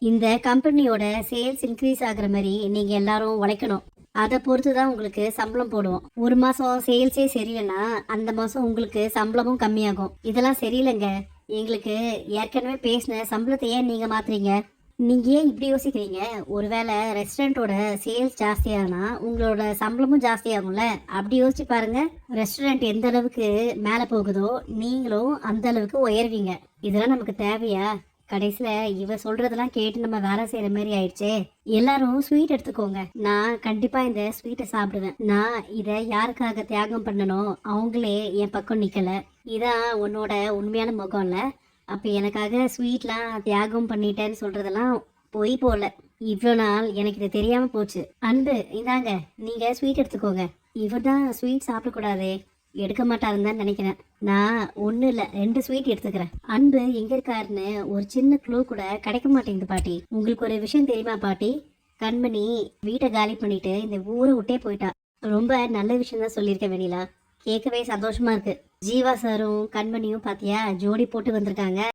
இந்த கம்பெனியோட sales increase ஆகுற மாதிரி நீங்க எல்லாரும் உழைக்கணும். அதை பொறுத்து தான் உங்களுக்கு சம்பளம் போடுவோம். ஒரு மாசம் சேல்ஸே சரியில்லைன்னா அந்த மாசம் உங்களுக்கு சம்பளமும் கம்மியாகும். இதெல்லாம் சரியில்லைங்க. எங்களுக்கு ஏற்கனவே பேசின சம்பளத்தை ஏன் நீங்க மாத்துறீங்க? நீங்க ஏன் இப்படி யோசிக்கிறீங்க? ஒருவேளை ரெஸ்டாரண்ட்டோட சேல்ஸ் ஜாஸ்தியானா உங்களோட சம்பளமும் ஜாஸ்தியாகும்ல. அப்படி யோசிச்சு பாருங்க. ரெஸ்டாரண்ட் எந்த அளவுக்கு மேலே போகுதோ நீங்களும் அந்த அளவுக்கு உயர்வீங்க. இதெல்லாம் நமக்கு தேவையா? கடைசியில இவ சொல்றதெல்லாம் கேட்டு நம்ம வேலை செய்யற மாதிரி ஆயிடுச்சே. எல்லாரும் ஸ்வீட் எடுத்துக்கோங்க. நான் கண்டிப்பா இந்த ஸ்வீட்டை சாப்பிடுவேன். நான் இதை யாருக்காக தியாகம் பண்ணணும், அவங்களே என் பக்கம் நிக்கல. இதான் உன்னோட உண்மையான முகம்ல. அப்ப எனக்காக ஸ்வீட்லாம் தியாகம் பண்ணிட்டேன்னு சொல்றதெல்லாம் பொய் போல. இவ்வளோ நாள் எனக்கு இது தெரியாம போச்சு. அன்பு, இந்தாங்க, நீங்க ஸ்வீட் எடுத்துக்கோங்க. இவர் தான் ஸ்வீட் சாப்பிடக்கூடாதே, எடுக்க மாட்டாருன்னு தான் நினைக்கிறேன். நான் ஒன்றும் இல்லை, 2 ஸ்வீட் எடுத்துக்கிறேன். அன்பு எங்கே இருக்காருன்னு ஒரு சின்ன க்ளூ கூட கிடைக்க மாட்டேங்குது பாட்டி. உங்களுக்கு ஒரு விஷயம் தெரியுமா பாட்டி? கண்மணி வீட்டை காலி பண்ணிட்டு இந்த ஊரை விட்டே போயிட்டா. ரொம்ப நல்ல விஷயம் தான் சொல்லியிருக்கேன் வெண்ணிலா. கேட்கவே சந்தோஷமா இருக்கு. ஜீவா சாரும் கண்மணியும் பாத்தியா ஜோடி போட்டு வந்திருக்காங்க.